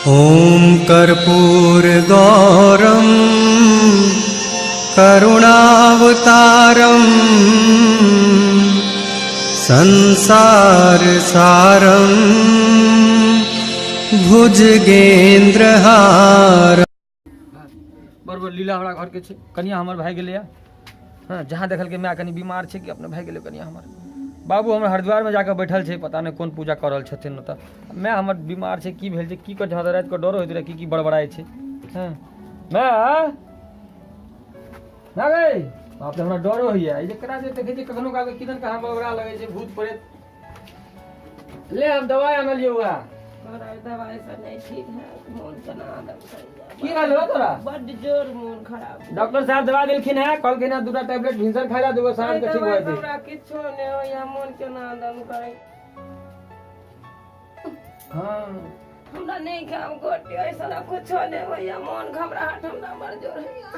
ॐ कर्पूरगौरं करुणावतारं संसारसारं भुजगेन्द्रहारम्। बरबर लीला हमरा घर के कनिया हमर भाई गेले हाँ जहाँ देखल के मैं कनी बीमार छे कि अपने भाई गेले कनिया हमर बाबू हमर हरिद्वार में जाकर बैठल छे पता नहीं कौन पूजा कर रहल छथिन न त मैं हमर बीमार छे की भेल छे की कर जहाँ रात को डर होइत रहे की बड़बड़ाए छे हाँ मैं ना गई बाप रे हमरा डर होइया ई जे करा दे देखे जे कखनो का किदन कहां बड़बड़ा लगे छे भूत प्रेत ले हम दवाई आनलिए हुआ दवाई से नहीं ठीक है मोन तना दम की हाल हो तोरा बड़ जोर मोन खराब डॉक्टर साहब दवा दिलखिन है कल के ना दूटा टैबलेट भिनसर खाइला देबो शाम के ठीक होय छै हमरा किछो नै हो या मोन केना दम करे हां हमरा नहीं खाम गोटी ऐसा कुछो नै हो या मोन घबराहट हमरा बड़ जोर होइया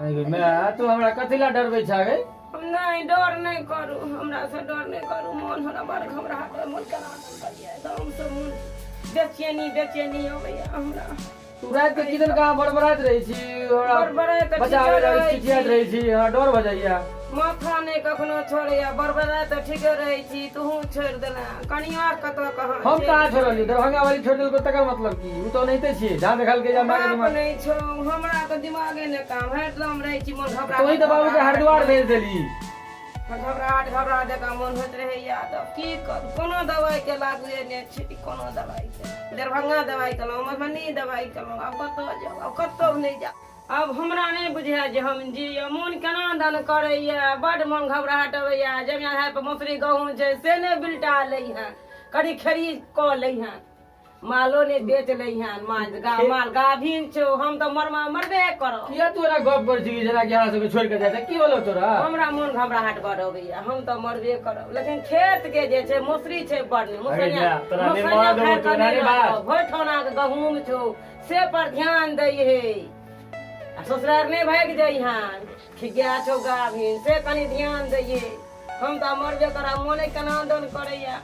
अरे मैं तू हमरा कथिला डरबै छा गई हम नहीं डर नहीं करू हमरा से डर नहीं करू मोन हमरा बड़ घबराहट मोन केना दम करिया एकदम से मोन बेचैनी होइया हमरा तू रात के किदन कहां बड़बड़ात रही छी हमरा बड़बड़ाए त बचावे चिचियात रही छी हां डर भ जाइया माथा नहीं कखनो छोड़िया बड़बड़ाए त ठीके रही छी तू छोड़ देला कनिया कतो कहां हम कहां छोड़ली दरभंगा वाली छोड़ देल को तकर मतलब की उ तो नहिते छी जहां देखल के जा मारे दिमाग नहीं छो हमरा तो दिमागे ने काम है एकदम रही छी मन घबरा तो ही तो बाबू के हरिद्वार भेज देली घबरा जका मन होत रहे याद की कर कोनो दवाई के लागू ने छी कोनो दवाई के दरभंगा दवाई कलो मधुबनी दवाई कलो अब कतो जाओ अब कतो नहीं जा अब हमरा नहीं बुझे जे हम जी मन केना दन करैया बड मन घबराहट होइया जमिया है पे मसरी गहूं छै से ने बिल्टा लई है कड़ी खरी क लई है मालो ने बेच लई है माल गाभीन छो हम तो मरबे करो किया तोरा गप कर छी जना के यहां से छोड़ के जाता की होलो तोरा हमरा मन घबराहट बड़ होइया हम तो मरबे करब लेकिन खेत के जे छै मसरी छै बड़ मसरिया तोरा ने मार देबो तोरा ने बात भोठौना के गहूम छो से पर ध्यान दै हे आ ससुरार ने भाग जाई हां खिया छो गाभीन से कनी ध्यान दै हे हम तो मरबे करा मोने केना दन करैया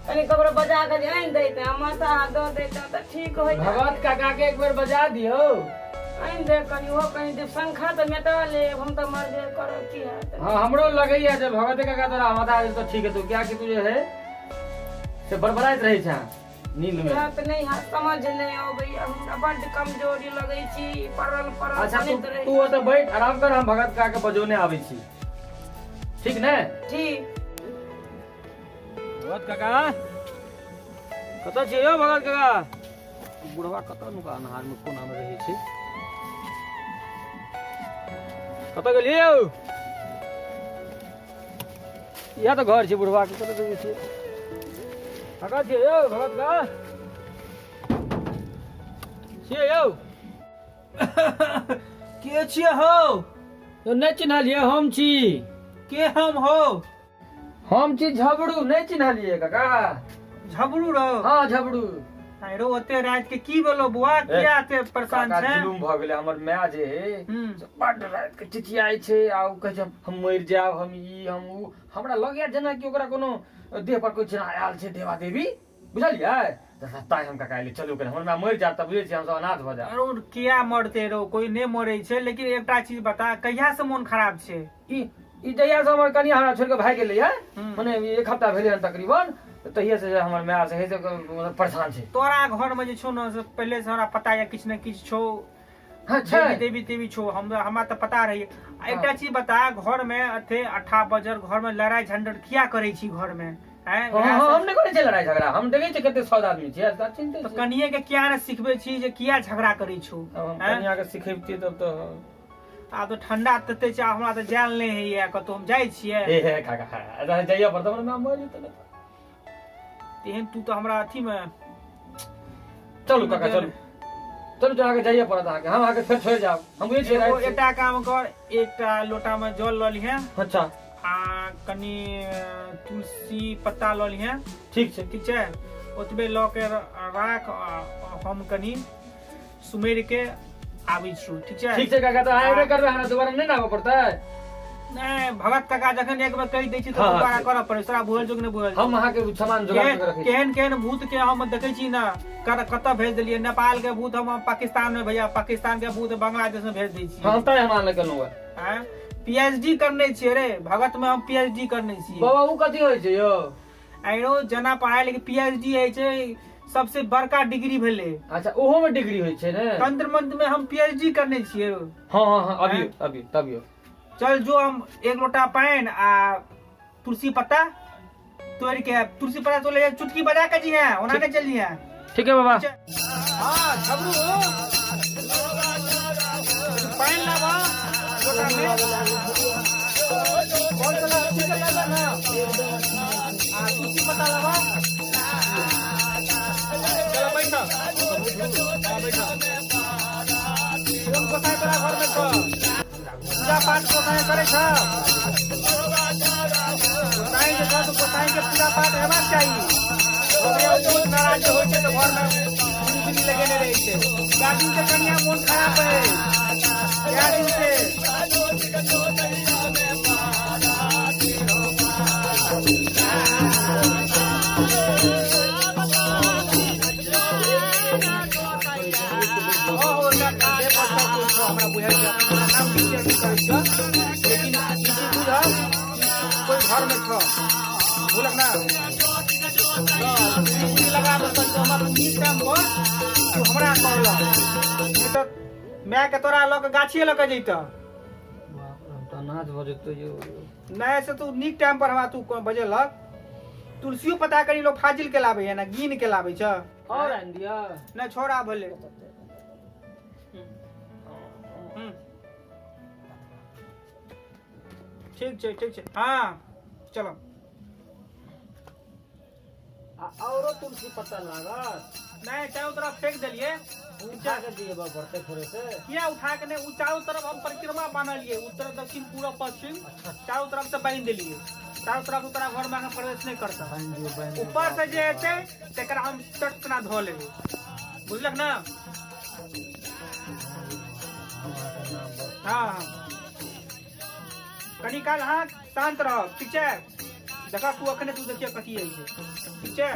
कनी ककरो बजा के आइन दैते मसा दो दैते त ठीक होय भगत काका के एक बेर बजा दियो आइन दे कनी हो कनी दे संखा त मेटा ले हम त मरबे करो की हाथ हां हमरो लगैया जब भगत काका तोरा माथा तो ठीक है तो क्या कि तुझे है से बड़बड़ाइत रही छा नींद में बात नहीं हाथ समझ नहीं आबैया हमरा बड कमजोरी लगै छी परल अच्छा तू तो बैठ आराम कर हम भगत काका के बजौने आबै छी ठीक ने ठीक भगत काका कत छै यौ भगत काका बुढ़वा कत नुका अनहार में कोना में रहै छै कत गेलियै यौ या त घर छै बुढ़वा के कत रहै छै काका छै यौ भगत काका छियै यौ के छियै हो तो नहीं चिन्हलियै हम छी के हम हो हम छी झबड़ू नहीं चिन्हलियै काका झबरू रहो हाँ झबड़ू रो ओते रात के की बोलो बुआ किया एते परेशान काका छै जुलुम भ गेलै हमर माय जे बड रात के चिचियाइ छै आ उ कहै छै हम मरि जाब हम ई हम उ हमरा लगैया जेना कि ओकरा कोनो देह पर कोई चिन्ह आयल छै देवा देवी बुझलियै ताई हम काका ले चलू कर हमर माय मरि जाब त बुझै छी हम सब अनाथ भ जाब अरे किया मरते रहो कोई ने मरे छै लेकिन एकटा चीज बता कहिया से मन खराब छै ई जहिया से हमर कनिया हमरा छोड़ के भाग गेलै है माने एक हफ्ता भेलै हन तकरीबन तहिया से हमर माय से हे से परेशान छै तोरा घर में जे छौ न से पहले से हमरा पता या किछ न किछ छौ अच्छा देवी छौ हमरा त पता रही एकटा चीज बता घर में अथे 18 बजर घर में लड़ाई झंझट किया करे छी घर में हैं हम नहीं करे छै लड़ाई झगड़ा हम देखे छै कते सौदा आदमी छै चिंता तो कनिए के किया ने सिखबे छी जे किया झगड़ा करे छौ कनिया के सिखेबतियै तब तो आ तो ठंडा तते छै हमरा त जाल नहीं है या कतो हम जाय छियै हे काका अरे जाइया पड़ता हमरा नाम मर जेतै तेहन तू तो हमरा अथी में चलू काका चलू चलू तो आगे जाइए पड़ता आगे हम आगे फिर छोड़ जाओ हम ये छे रात एकटा काम कर एकटा लोटा में जल ल लिहे अच्छा आ कनी तुलसी पत्ता ल लिहे ठीक छै ओतबे ल के राख हम कनी सुमेर के आबै छी ठीक छै काका तो आएबे करबे हमरा दोबारा नहीं ना आबे पड़ता है नहीं भगत काका जखन एक बेर कहि दै छी त हाँ, दोबारा हाँ, करऽ पड़े तोरा बुझल जोग ने बुझल हम अहाँ के सामान जोगाड़ के रखे छी। केहन केहन भूत के हम देखै छी ना कतऽ भेज देलियै नेपाल के भूत हम पाकिस्तान में भैया पाकिस्तान के भूत बांग्लादेश में भेज दै छी हम त हमरा लग कनु है हैं पीएचडी करने छियै रे भगत में हम पीएचडी करने छियै बाबा उ कथि होय छै यो आइरो जना पढ़ाई लिखे पीएचडी है छै सबसे बड़का डिग्री भेले अच्छा ओहो में डिग्री होय छै ने तंत्र मंत्र में हम पीएचडी करने छियै हां हां हां अभी तबियो चल जो हम एक लोटा पानी आ तुलसी पत्ता तोड़ के तुलसी पत्ता तो ले चुटकी बजा के जी है ओना के चली है ठीक है बाबा हां झबरू पानी लावा लोटा में कौन सा ठीक है ना आ तुलसी पत्ता लावा चलो बैठो बैठो तुम को तेरा घर में तो पूजा पाठ गोसाई करे छ गोसाई के साथ गोसाई के पूजा पाठ हेबाक चाहिए ओकरे बहुत नाराज होय छै तो घर में बिजली लगेने रहे छै क्या दिन के कन्या मन खराब है क्या दिन से हमरा बुझाइ छै नाम टीचर नहीं करै छ लेकिन इसी बुझ कोई घर में छ बोलक ना लगा दो तो हमरा नीक टाइम पर तू हमरा कहला नहीं तो मैं के तोरा ल के गाछिए ल के जइता त नाच बजतो यो नहीं से तू नीक टाइम पर हमरा तू बजेलक तुलसियो पता करी लोग फाजिल के लावे है ना गिन के लावे छ और अंदिया नहीं छोड़ा भले ठीक छै हाँ चलो औरो तुलसी पत्ता लागत नहीं चारों तरफ फेंक दिलिए उठा के दिए बा बढ़ते थोड़े से किया उठा के नहीं चारों तरफ हम परिक्रमा बांधलिए उत्तर दक्षिण पूर्व पश्चिम चारों तरफ से बांध दिलिए चारों तरफ से तोरा घर में प्रवेश नहीं करता ऊपर से जे हेते तेकरा हम चटकना धो लेबे बुझलक ना हाँ कनी काल हाँ शांत रह ठीक है देखा तू अखने तू देखिए कथी है ठीक है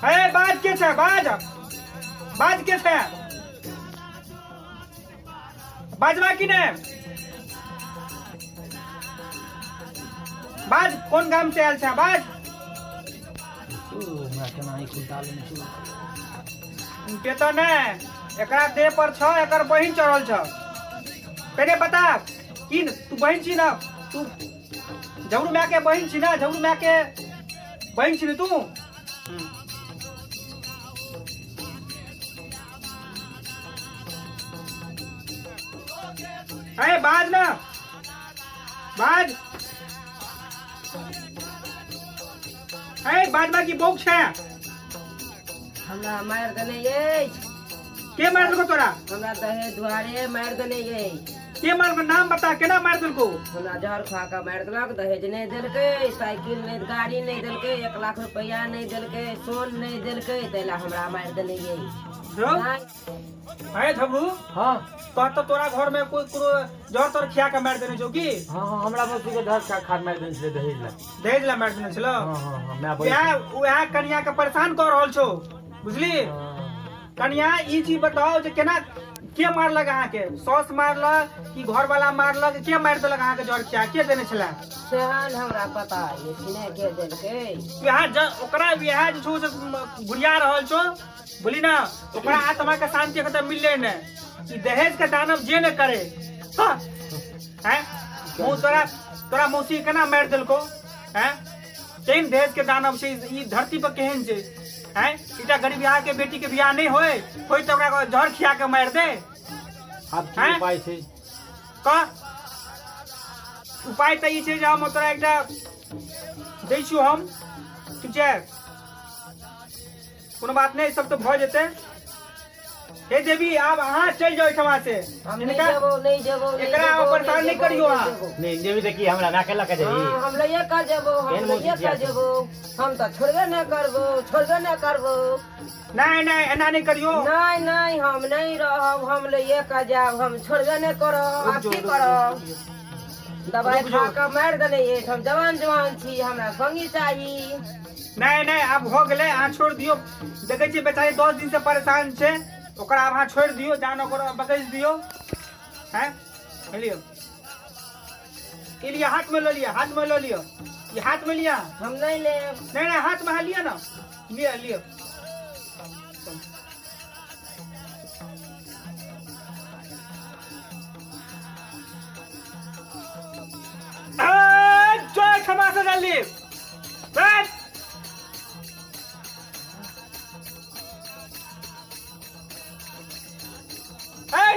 है बाज के छै बाज के छै बाजवा की ने बाज कोन गाम से आयल छै बाज हमरा केना ई खुलताल में छु के तो ने एकरा देह पर छ एकर बहिन चढ़ल छ पहले बता की तू बहिन छी ना तू झगड़ू माय के बहिन छी ना झगड़ू माय के बहिन छी तू अरे बाज ना बाज अरे बाजवा की बोक छै हमरा मार देने ये के मार देलको तोरा हमरा दहे दुआरे मार देने ये के मार नाम बता केना मार देलको हमरा जहर खा के मार देलक दहेज नहीं देलकै साइकिल नहीं गाड़ी नहीं देलकै 1 लाख रुपया नहीं देलकै सोन नहीं देलकै तैला हमरा मार देने ये अरे झबरू हां तो तोरा घर में कोई जहर तोर खिया के मार देने छौ की हां हां हमरा बस के धर खा मार देने छले दहेज ला मार देने छलो हां हां हां मैं वह कन्या के परेशान कर रहल छौ बुझली कन्या ई चीज बताओ जे केना के मारलक अहाँ के सौस मारलक कि घर वाला मारलक के मार देलक अहाँ के जहर खिया के देने छला सेहन हमरा पता ये किने के देलकै यह ओकरा यह जे छौ गुड़िया रहल छौ बोली ना ओकरा आत्मा के शांति खत्म मिलले ने कि दहेज के दानव जे न करे हैं मो तोरा मौसी केना मार देलको हैं केहन दहेज के दानव छै ई धरती पर केहन छै हैं इटा गरीब बिहार के बेटी के बियाह नहीं होए कोई तो ओकरा को जहर खिया के मार दे आब की हैं? उपाय छै का उपाय तऽ ई छै जे हम तोरा एकटा दै छियौ हम ठीक छै कोनो बात नहीं सब तो भऽ जेतै हे देवी आब अहाँ चलि जाओ एहिठमा से हम नहीं जेबो नहीं जेबो एकरा परेशान नहीं करियो अहाँ नहीं देवी देखी हमरा ना केला के जही हम लइए कर जेबो हम लइए कर जेबो हम तो छोड़बे नहीं करबो नहीं नहीं एना नहीं करियो नहीं नहीं हम नहीं रहब हम लइए कर जाब हम छोड़बे नहीं करब आप की करब दवाई खा के मार देने हम जवान छी हमरा संगी चाहिए नहीं नहीं अब हो गेलै अहाँ छोड़ दियो देखे छियै बेचारी 10 दिन से परेशान छै ओकरा अब अहाँ छोड़ दियो जान ओकरा बकैस दियो हैं लियो ये लिया हाथ में लो लियो ये हाथ में लिया हम नहीं ले नहीं नहीं हाथ में लिया ना लियो जो क्षमा से जल्दी बैठ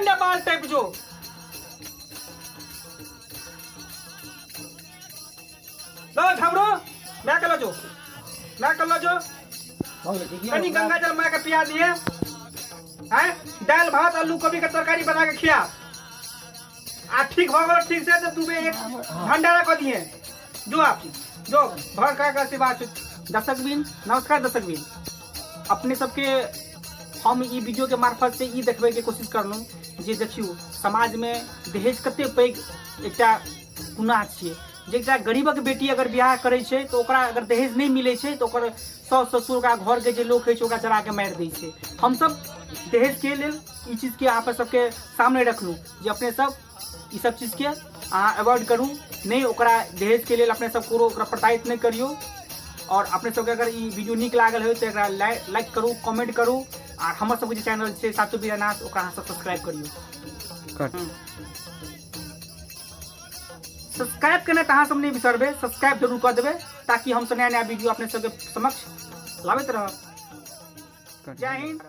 नेपाल टाइप जो लो झमरू मैं कर लो जो कनी गंगा जल मैं के पिया दिए हैं दाल भात आलू कभी का तरकारी बना के खिया आ ठीक हो गलो ठीक से तो तू एक भंडारा कर दिए जो आप जो भर का सेवा दर्शक बिन नमस्कार दर्शक बिन अपने सबके हम ई वीडियो के मार्फत से ई देखबे के कोशिश करलूँ जे देखियो समाज में दहेज कते पैघ एकटा गुनाह छियै जे एकटा गरीबक बेटी अगर बियाह करे छै तो ओकरा अगर दहेज नहीं मिले छै तो ओकर सास ससुर का घर के जे लोग है ओकरा चढ़ा के मार दै छै हम सब दहेज के लेल ई चीज के आप सबके सामने रखलूँ जे अपने सब ई सब चीज के अहाँ अवॉइड करू नहीं ओकरा दहेज के लेल अपने सब ओकरा प्रताड़ित नहीं करियो और अपने सबके अगर ई वीडियो नीक लागल हो तो एकरा लाइक करू कमेंट करू और हमर सबके चैनल छै सातु बीरानाथ ओकरा अहाँ सब्सक्राइब करियो सब्सक्राइब करना तो अहाँ सब नहीं बिसरबे सब्सक्राइब जरूर कर देवे ताकि हम सब नया वीडियो अपने सबके समक्ष लाबैत रहब जय हिंद।